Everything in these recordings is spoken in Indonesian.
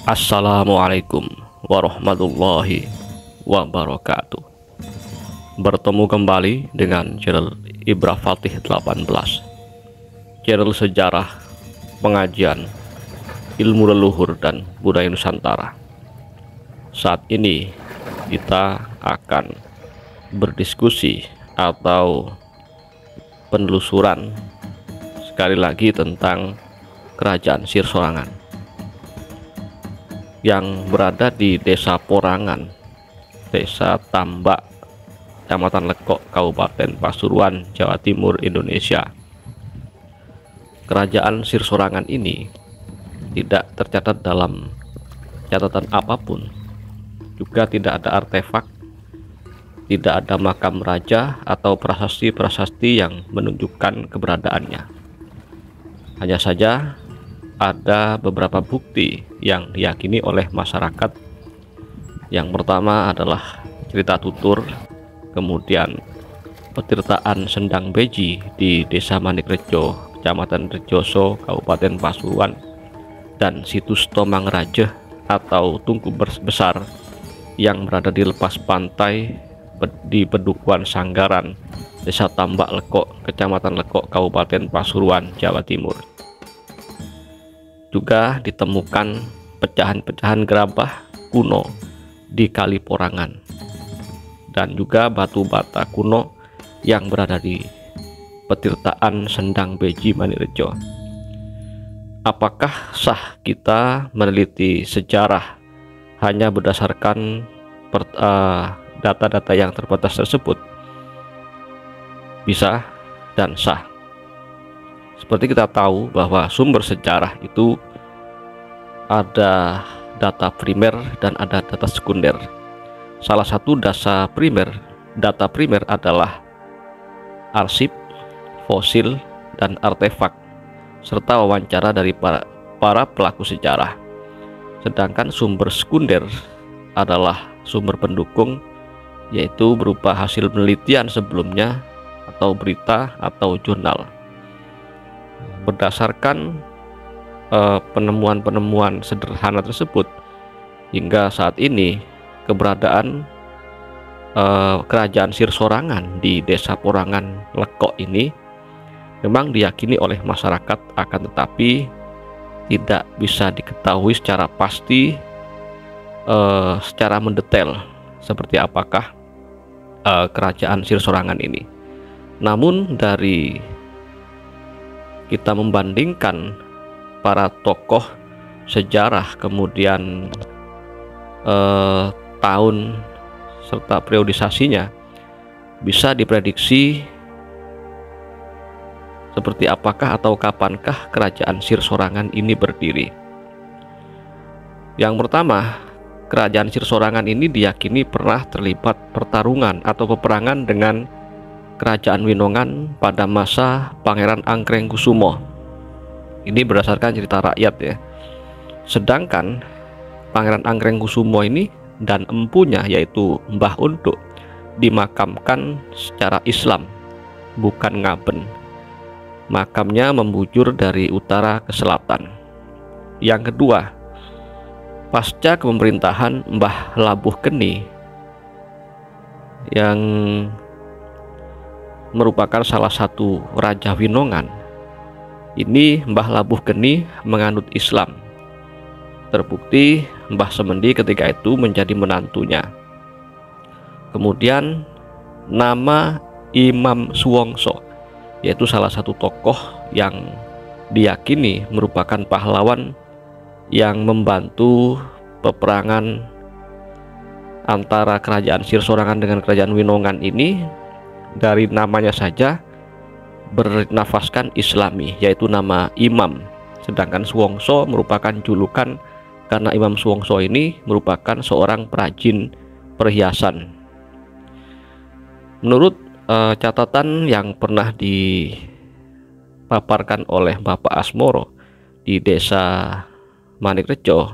Assalamualaikum warahmatullahi wabarakatuh. Bertemu kembali dengan channel Ibra Fatih 18, channel sejarah, pengajian, ilmu leluhur dan budaya Nusantara. Saat ini kita akan berdiskusi atau penelusuran sekali lagi tentang Kerajaan Sir Sorangan yang berada di Desa Porangan, Desa Tambak, Kecamatan Lekok, Kabupaten Pasuruan, Jawa Timur, Indonesia. Kerajaan Sir Sorangan ini tidak tercatat dalam catatan apapun, juga tidak ada artefak, tidak ada makam raja atau prasasti-prasasti yang menunjukkan keberadaannya. Hanya saja ada beberapa bukti yang diyakini oleh masyarakat. Yang pertama adalah cerita tutur, kemudian petirtaan Sendang Beji di Desa Manikrejo, Kecamatan Rejoso, Kabupaten Pasuruan, dan situs Tomang Raja atau Tungku Besar yang berada di lepas pantai di Pedukuhan Sanggaran, Desa Tambak Lekok, Kecamatan Lekok, Kabupaten Pasuruan, Jawa Timur. Juga ditemukan pecahan-pecahan gerabah kuno di Kali Porangan dan juga batu bata kuno yang berada di petirtaan Sendang Beji Manikrejo. Apakah sah kita meneliti sejarah hanya berdasarkan data-data yang terbatas tersebut? Bisa dan sah. Seperti kita tahu bahwa sumber sejarah itu ada data primer dan ada data sekunder. Salah satu data primer adalah arsip, fosil, dan artefak, serta wawancara dari para pelaku sejarah. Sedangkan sumber sekunder adalah sumber pendukung, yaitu berupa hasil penelitian sebelumnya atau berita atau jurnal. Berdasarkan penemuan-penemuan sederhana tersebut, hingga saat ini keberadaan Kerajaan Sir Sorangan di Desa Porangan Lekok ini memang diyakini oleh masyarakat, akan tetapi tidak bisa diketahui secara pasti, secara mendetail seperti apakah Kerajaan Sir Sorangan ini. Namun dari kita membandingkan para tokoh sejarah, kemudian tahun serta periodisasinya, bisa diprediksi seperti apakah atau kapankah Kerajaan Sir Sorangan ini berdiri. Yang pertama, Kerajaan Sir Sorangan ini diyakini pernah terlibat pertarungan atau peperangan dengan Kerajaan Winongan pada masa Pangeran Angkrengkusumo. Ini berdasarkan cerita rakyat ya. Sedangkan Pangeran Angkrengkusumo ini dan empunya yaitu Mbah Untuk dimakamkan secara Islam, bukan ngaben. Makamnya membujur dari utara ke selatan. Yang kedua, pasca kepemerintahan Mbah Labuh Keni yang merupakan salah satu Raja Winongan, ini Mbah Labuh Keni menganut Islam. Terbukti Mbah Semendi ketika itu menjadi menantunya. Kemudian nama Imam Suwongso, yaitu salah satu tokoh yang diyakini merupakan pahlawan yang membantu peperangan antara Kerajaan Sir Sorangan dengan Kerajaan Winongan ini, dari namanya saja bernafaskan Islami, yaitu nama Imam. Sedangkan Suwongso merupakan julukan karena Imam Suwongso ini merupakan seorang perajin perhiasan. Menurut catatan yang pernah dipaparkan oleh Bapak Asmoro di Desa Manikrejo,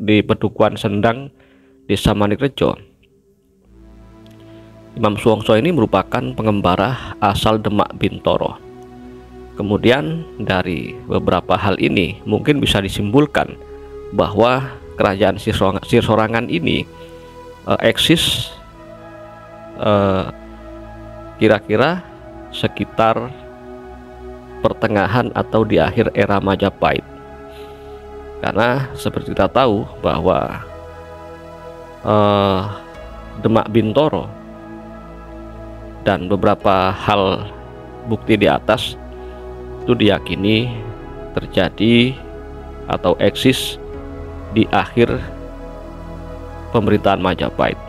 di Pedukuhan Sendang, Desa Manikrejo, Imam Suwongso ini merupakan pengembara asal Demak Bintoro. Kemudian dari beberapa hal ini mungkin bisa disimpulkan bahwa kerajaan Sirsorangan ini eksis kira-kira sekitar pertengahan atau di akhir era Majapahit. Karena seperti kita tahu bahwa Demak Bintoro dan beberapa hal bukti di atas itu diyakini terjadi atau eksis di akhir pemerintahan Majapahit.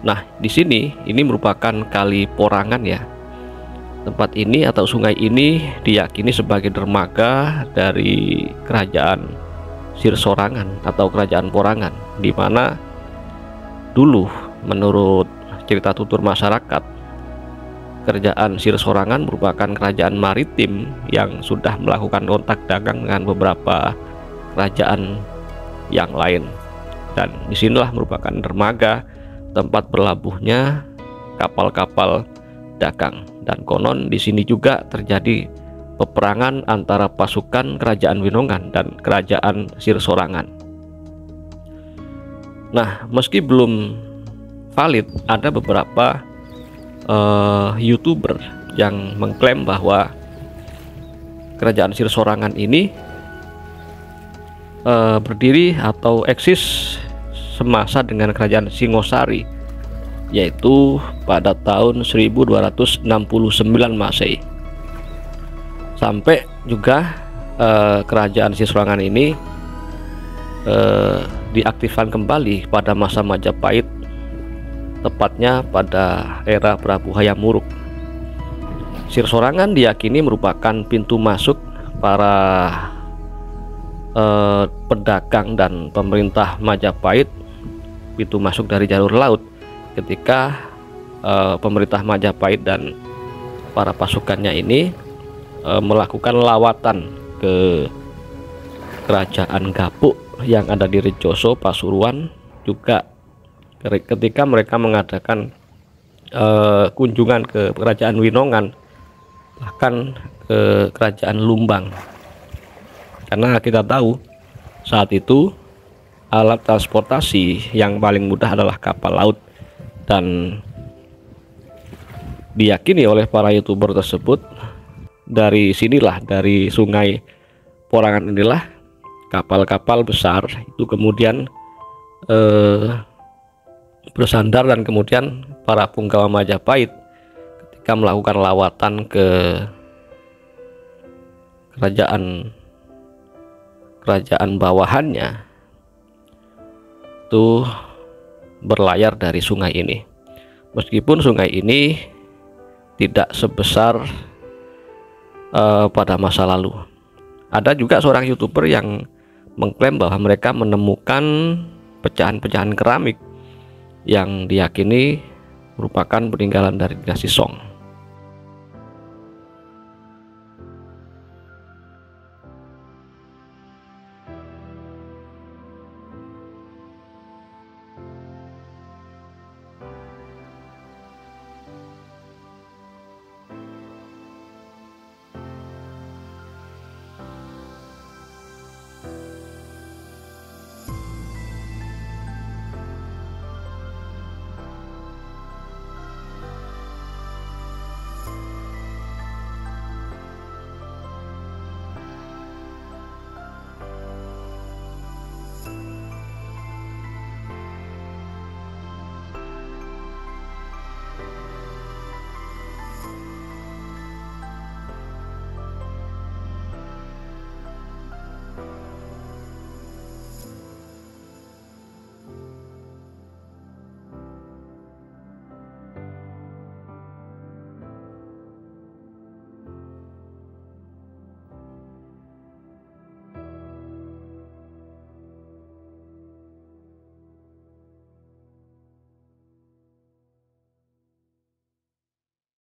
Nah, di sini ini merupakan kali Porangan ya. Tempat ini atau sungai ini diyakini sebagai dermaga dari kerajaan Sirsorangan atau kerajaan Porangan, di mana dulu menurut cerita tutur masyarakat, kerajaan Sirsorangan merupakan kerajaan maritim yang sudah melakukan kontak dagang dengan beberapa kerajaan yang lain, dan disinilah merupakan dermaga tempat berlabuhnya kapal-kapal dagang. Dan konon di sini juga terjadi peperangan antara pasukan kerajaan Winongan dan kerajaan Sirsorangan. Nah, meski belum valid, ada beberapa YouTuber yang mengklaim bahwa kerajaan Sirsorangan ini berdiri atau eksis semasa dengan kerajaan Singosari, yaitu pada tahun 1269 Masehi. Sampai juga kerajaan Sirsorangan ini diaktifkan kembali pada masa Majapahit, tepatnya pada era Prabu Hayam Wuruk. Sirsorangan diyakini merupakan pintu masuk para pedagang dan pemerintah Majapahit, pintu masuk dari jalur laut ketika pemerintah Majapahit dan para pasukannya ini melakukan lawatan ke kerajaan Gapuk yang ada di Rejoso, Pasuruan, juga ketika mereka mengadakan kunjungan ke kerajaan Winongan, bahkan ke kerajaan Lumbang. Karena kita tahu saat itu alat transportasi yang paling mudah adalah kapal laut, dan diyakini oleh para YouTuber tersebut dari sinilah, dari sungai Porangan inilah kapal-kapal besar itu kemudian bersandar, dan kemudian para punggawa Majapahit ketika melakukan lawatan ke kerajaan bawahannya itu berlayar dari sungai ini. Meskipun sungai ini tidak sebesar pada masa lalu. Ada juga seorang YouTuber yang mengklaim bahwa mereka menemukan pecahan-pecahan keramik yang diyakini merupakan peninggalan dari dinasti Song.